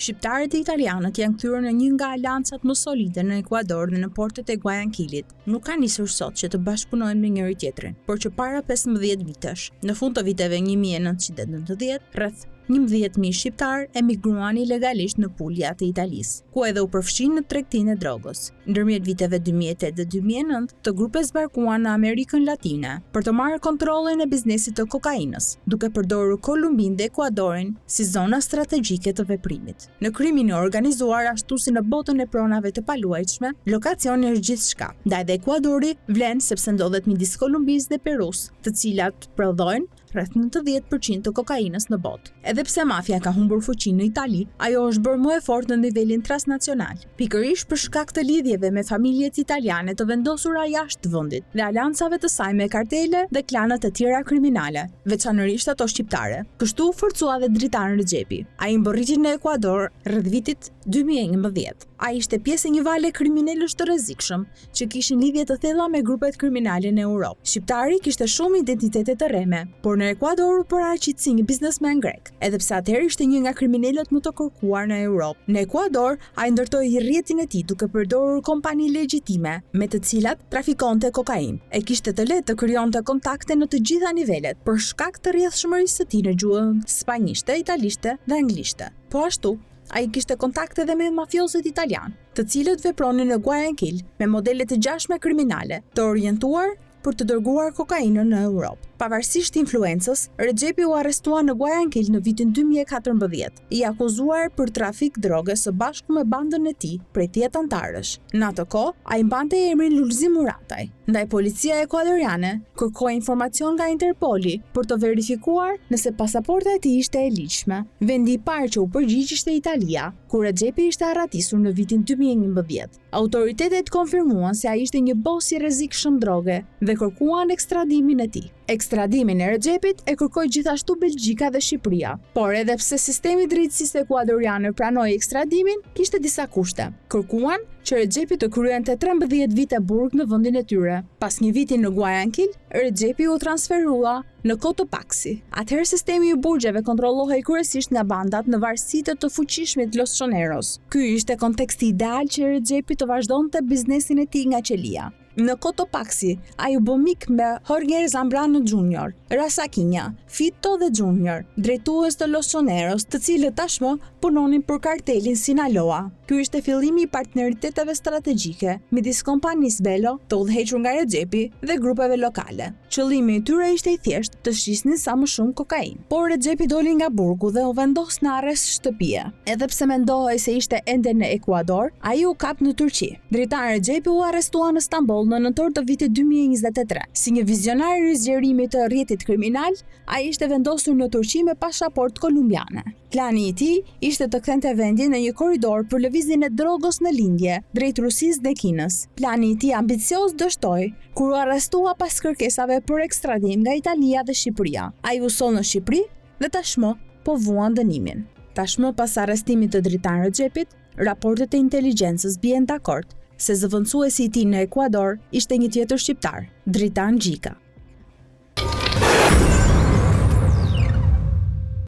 Shqiptarët e italianët janë kthyer në një nga alancat më solide në Ekuador dhe në portet e Guayaquilit. Nuk ka nisur sot që të bashkëpunojnë me njëri tjetrin, por që para 15 vitesh, në fund të viteve 1990, rreth 11.000 shqiptar emigruan ilegalisht në pulja të Italisë, ku edhe u përfshin në tregtinë e drogës. Ndërmjet viteve 2008 dhe 2009, të grupe zbarkuan në Amerikën Latine për të marrë kontrollin e biznesit të kokainës, duke përdorur Kolumbinë dhe Ekuadorin si zona strategjike të veprimit. Në krimin e organizuar ashtu si në botën e pronave të paluajtshme, lokacioni është gjithçka. Ndaj dhe Ekuadori vlen sepse ndodhet midis Kolumbisë dhe Perus, të cilat prodhojnë rreth 90% të kokainës në botë. Edhe pse mafia ka humbur fuqinë në Itali, ajo është bërë më e fortë në nivelin transnacional, pikërisht për shkak të lidhjeve me familjet italiane të vendosura jashtë vendit dhe aleancave të saj me kartele dhe klanët të tjera kriminale, veçanërisht ato shqiptare. Kështu u forcua dhe Dritan Rexhepi. Ai mborriti në Ekuador rreth vitit 2011. Ai ishte pjesë e një vale kriminalësh të rrezikshëm që kishin lidhje të thella me grupet kriminale në Europë. Shqiptari kishte shumë identitete të rreme, por në Ekuador u paraqit si një biznesmen grek, edhe pse atëherë ishte një nga kriminalët më të kërkuar në Europë. Në Ekuador, ai ndërtoi rrjetin e tij duke përdorur kompani legjitime me të cilat trafikonte kokainë. E kishte të lehtë të krijonte kontakte në të gjitha nivelet për shkak të rrjedhshmërisë së tij në gjuhën spanjishte, italishte dhe anglishte. Po ashtu, ai kishte kontakte edhe me mafiozët italianë, të cilët vepronin në Guayaquil me modele të ngjashme kriminale, të orientuar për të dërguar kokainën në Europë. Pavarësisht influencës, Rexhepi u arrestua në Guayaquil në vitin 2014, i akuzuar për trafik droge së bashku me bandën e tij prej 10 antarësh. Në atë kohë, ai mbante emrin Lulzim Murataj. Ndaj policia ekuadoriane kërkoi informacion nga Interpoli për të verifikuar nëse pasaporta e tij ishte e ligjshme. Vendi i parë që u përgjigj ishte Italia, ku Rexhepi ishte arratisur në vitin 2011. Autoritetet konfirmuan se ai ishte një bos i rrezikshëm droge dhe kërkuan ekstradimin e tij. Ekstradimin e Rexhepit e kërkoi gjithashtu Belgjika dhe Shqipëria, por edhe pse sistemi i drejtësisë ekuadoriane pranoi ekstradimin, kishte disa kushte. Kërkuan që Rexhepi të kryente 13 vite burg në vendin e tyre. Pas një viti në Guayaquil, Rexhepi u transferua në Cotopaxi. Atëherë sistemi i burgjeve kontrollohej kryesisht nga bandat në varësi të fuqishmit Los Choneros. Ky ishte konteksti ideal që Rexhepi të vazhdonte biznesin e tij nga qelia. Në Cotopaxi, ai u bë mik me Jorge Zambrano Jr., Rasakinha, Fito dhe Junior, drejtues të Los Choneros, të cilët tashmë punonin për kartelin Sinaloa. Ky ishte fillimi i partneriteteve strategjike midis kompanisë Belo, të udhëhequr nga Rexhepi, dhe grupeve lokale. Qëllimi i tyre ishte i thjeshtë të shisnin sa më shumë kokainë. Por Rexhepi doli nga burgu dhe u vendos në arrest shtëpie. Edhe pse mendohej se ishte ende në Ekuador, ai u kap në Turqi. Dritan Rexhepi u arrestua në Stamboll në nëntor të vitit 2023. Si një vizionar i rizgjerimit të rrjetit kriminal, ai ishte vendosur në Turqi me pasaportë kolumbiane. Plani i tij ishte të kthente vendin në një korridor për lëvizjen e drogës në lindje drejt Rusisë dhe Kinës. Plani i tij ambicioz dështoi kur u arrestua pas kërkesave për ekstradim nga Italia dhe Shqipëria. Ai u soll në Shqipëri dhe tashmë po vuan dënimin. Tashmë pas arrestimit të Dritan Rexhepit, raportet e inteligjencës bien dakord se zëvendësuesi i tij në Ekuador ishte një tjetër shqiptar, Dritan Gjika.